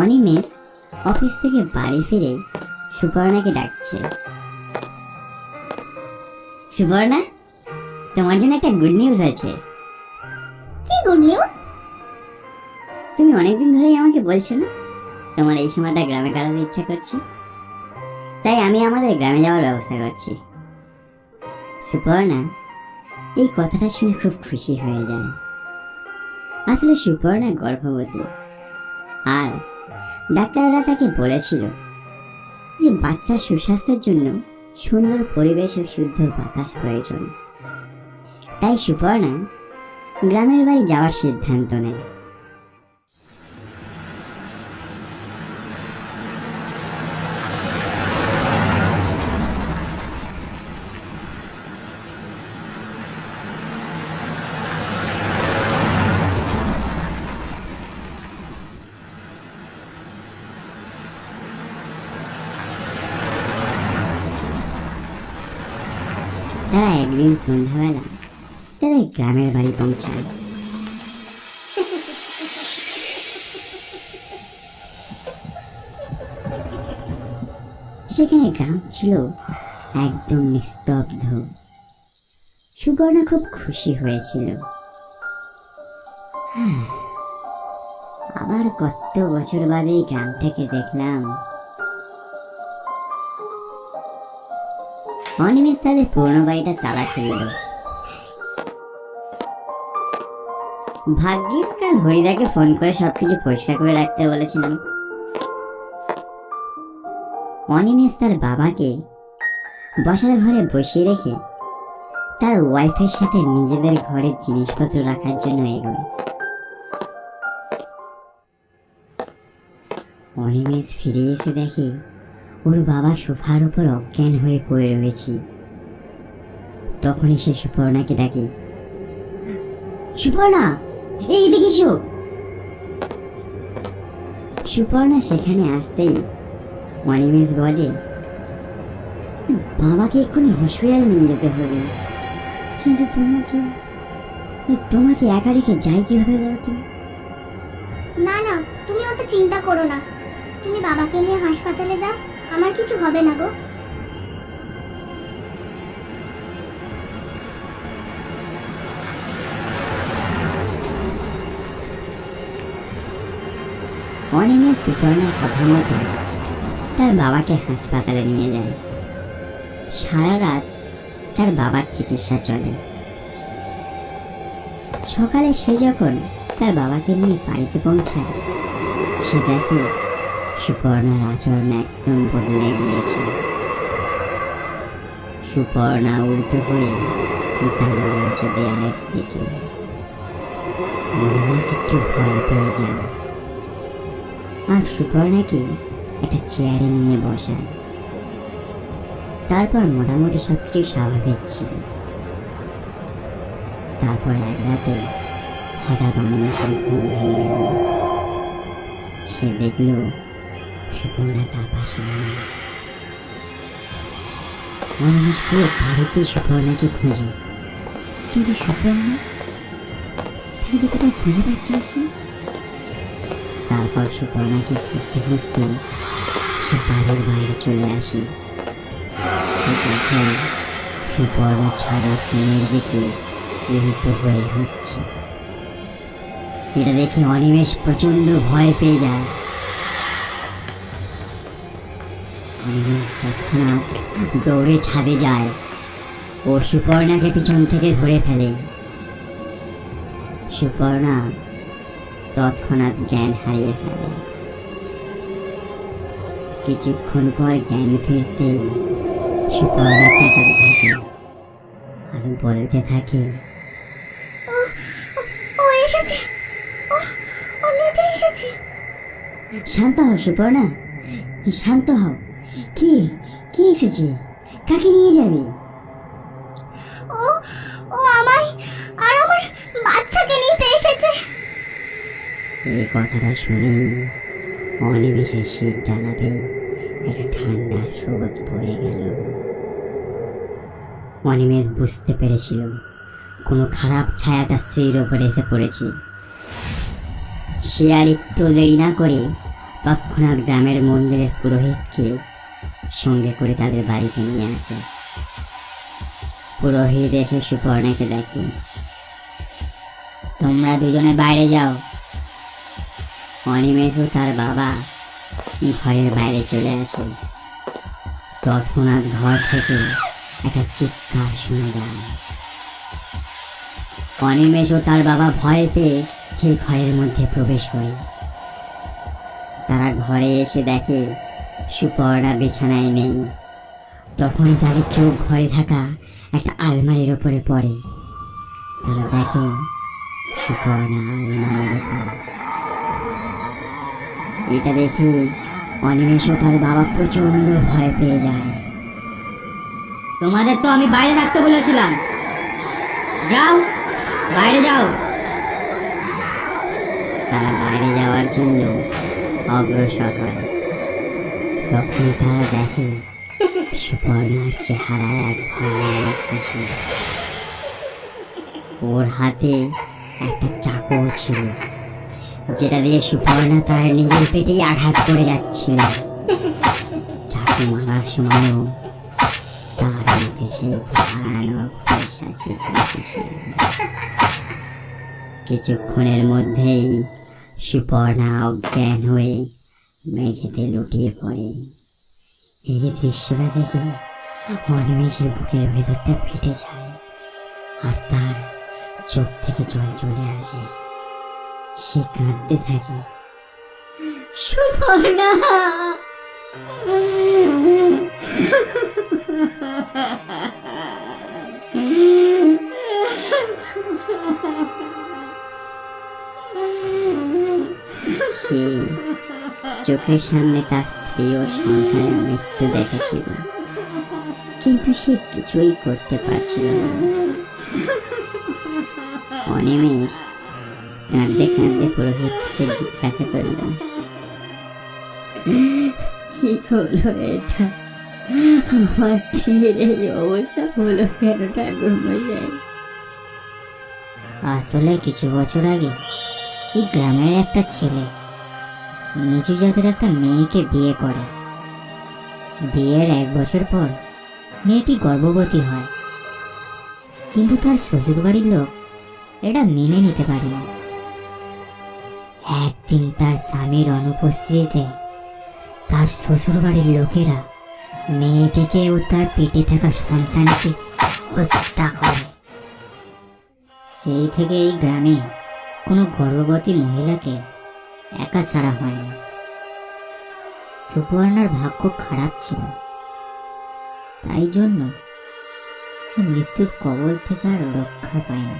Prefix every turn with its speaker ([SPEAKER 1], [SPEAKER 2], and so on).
[SPEAKER 1] Animesh office থেকে বাড়ি ফিরে সুপর্ণাকে ডাকছে। সুপর্ণা, তোমার জন্য একটা গুড নিউজ আছে।
[SPEAKER 2] কি গুড নিউজ?
[SPEAKER 1] তুমি অনেকদিন ধরেই আমাকে বলছো না তোমার এই সময়টা গ্রামে কাটাতে ইচ্ছা করছে, তাই আমি আমাদের গ্রামে যাওয়ার ব্যবস্থা করছি। সুপর্ণা এই কথাটা শুনে খুব খুশি হয়ে যায়। আসলে সুপর্ণা গর্ভবতী, আর ডাক্তাররা তাকে বলেছিল যে বাচ্চার সুস্বাস্থ্যের জন্য সুন্দর পরিবেশ ও শুদ্ধ বাতাস প্রয়োজন। তাই সুপর্ণা গ্রামের বাড়ি যাওয়ার সিদ্ধান্ত নেয়। তারা একদিন সন্ধ্যাবেলা তাদের গ্রামের বাড়ি পৌঁছায়। সেখানে গ্রাম ছিল একদম নিস্তব্ধ। সুপর্ণা খুব খুশি হয়েছিল। আবার কত বছর বাদে এই গ্রামটাকে দেখলাম। অনিমেষ তাদের পুরনো বাড়িটা তালা খুলল। ভাগ্যিস কাল হরিদাকে ফোন করে সবকিছু পরিষ্কার করে রাখতে বলেছিলাম। অনিমেষ তার বাবাকে বসার ঘরে বসিয়ে রেখে তার ওয়াইফের সাথে নিজেদের ঘরের জিনিসপত্র রাখার জন্য এগোয়। অনিমেষ ফিরে এসে দেখে ওর বাবা সোফার উপর অজ্ঞান হয়ে পড়ে রয়েছে। তখনই সে সুপর্ণাকে ডাকে, সুপর্ণা, এই দেখিস। সুপর্ণা সেখানে আসতেই অনিমেষ বলে, বাবাকে এক্ষুনি হসপিটাল নিয়ে যেতে হবে, কিন্তু তোমাকে একা রেখে যাই কিভাবে বলো তো?
[SPEAKER 2] না না, তুমি অত চিন্তা করো না, তুমি বাবাকে নিয়ে হাসপাতালে যাও, আমার কিছু হবে না গো।
[SPEAKER 1] অনিমেষ সুপর্ণার কথা মতো তার বাবাকে হাসপাতালে নিয়ে যায়। সারা রাত তার বাবার চিকিৎসা চলে। সকালে সে যখন তার বাবাকে নিয়ে বাড়িতে পৌঁছায়, সে দেখে সুপর্ণার আচরণ একদম বদলে গিয়েছে। সুপর্ণা উল্টো হয়ে দাঁড়িয়ে আছে দেয়ালের দিকে। অনিমেষ একটু ভয় পেয়ে যায় আর সুপর্ণাকে একটা চেয়ারে নিয়ে বসায়। তারপর মোটামুটি সবকিছু স্বাভাবিক ছিল। তারপর এক রাতে হঠাৎ অনিমেষের ঘুম ভেঙে গেল। সে দেখল সুপর্ণা তার পাশে নেই। অনিমেষ পুরো বাড়িতে সুপর্ণাকে খুঁজে, কিন্তু সুপর্ণা তাকে কোথাও খুঁজে পাচ্ছিস। তারপর সুপর্ণাকে খুঁজতে খুঁজতে সে বাড়ির বাইরে চলে আসে। সে দেখে সুপর্ণা ছাদের টিনের দিকে উল্টো হয়ে হচ্ছে। এটা দেখে অনিমেষ প্রচন্ড ভয় পেয়ে যায়। অনিমেষ তৎক্ষণাৎ দৌড়ে ছাদে যায় ও সুপর্ণাকে পিছন থেকে ধরে ফেলে। সুপর্ণা তৎক্ষণাৎ জ্ঞান হারিয়ে ফেলে। কিছুক্ষণ পর জ্ঞান ফিরতেই সুপর্ণা চেঁচাতে থাকে আর বলতে থাকে,
[SPEAKER 2] ও এসেছে, ও নিতে এসেছে।
[SPEAKER 1] শান্ত হও সুপর্ণা, শান্ত হও। কি কি এসেছে? কাকে নিয়ে যাবে? এই কথাটা শুনেই অনিমেষের শীত জ্বালাবে একটা ঠান্ডা স্রোত বয়ে গেল। অনিমেষ বুঝতে পেরেছিল কোনো খারাপ ছায়া তার স্ত্রীর ওপর এসে পড়েছে। সে আর একটু দেরি না করে তৎক্ষণাৎ গ্রামের মন্দিরের পুরোহিতকে সঙ্গে করে তাদের বাড়িতে নিয়ে আসে। পুরোহিত এসে সুপর্ণাকে দেখে। তোমরা দুজনে বাইরে যাও। অনিমেষ ও তার বাবা ঘরের বাইরে চলে আসে। তৎক্ষণাৎ ঘর থেকে একটা চিৎকার শোনা যায়। অনিমেষ ও তার বাবা ভয় পেয়ে সেই ঘরের মধ্যে প্রবেশ করে। তারা ঘরে এসে দেখে সুপর্ণা বিছানায় নেই। তখনই তাদের চোখ ঘরে থাকা একটা আলমারির ওপরে পড়ে। তারা দেখে সুপর্ণা আলমারির ওপর। এটা দেখে অনিমেষ ও তার বাবা প্রচন্ড ভয় পেয়ে যায়। তোমাদের তো আমি বাইরে থাকতে বলেছিলাম, যাও বাইরে যাও। তারা বাইরে যাওয়ার জন্য অগ্রসর হয়। তখন তারা দেখে সুপর্ণার চেহারায় এক ভয়ানক হাসি। ওর হাতে একটা চাকু ছিল, যেটা দিয়ে সুপর্ণা তার নিজের পেটেই আঘাত করে যাচ্ছিল। চাকু মারার সময়ও তার মুখে সেই ভয়ানক হাসি ফুটেছিল। কিছুক্ষণের মধ্যেই সুপর্ণা অজ্ঞান হয়ে মেঝেতে লুটিয়ে পড়ে। এই দৃশ্যটা দেখে অনিমেষের বুকের ভেতরটা ফেটে যায় আর তার চোখ থেকে জল চলে আসে। সে কাঁদতে থাকে। সুপর্ণা, সে চোখের সামনে তার স্ত্রী ও সন্তানের মৃত্যু দেখেছিল, কিন্তু সে কিছুই করতে পারছিল না। অনিমেষ কাঁদতে কাঁদতে পুরোহিতকে জিজ্ঞাসা করল, কি হলো এটা? আমার স্ত্রীর এই অবস্থা হলো কেন ঠাকুর মশাই? আসলে কিছু বছর আগে এই গ্রামের একটা ছেলে নিচু জাতের একটা মেয়েকে বিয়ে করে। বিয়ের 1 বছর পর মেয়েটি গর্ভবতী হয়, কিন্তু তার শ্বশুর বাড়ির লোক এটা মেনে নিতে পারেনি। একদিন তার স্বামীর অনুপস্থিতিতে তার শ্বশুর বাড়ির লোকেরা মেয়েটিকে ও তার পেটে থাকা সন্তানকে হত্যা করে। সেই থেকে এই গ্রামে কোনো গর্ভবতী মহিলাকে একা ছাড়া হয় না। সুপর্ণার ভাগ্য খারাপ ছিল, তাই জন্য সে মৃত্যুর কবল থেকে আর রক্ষা পায় না।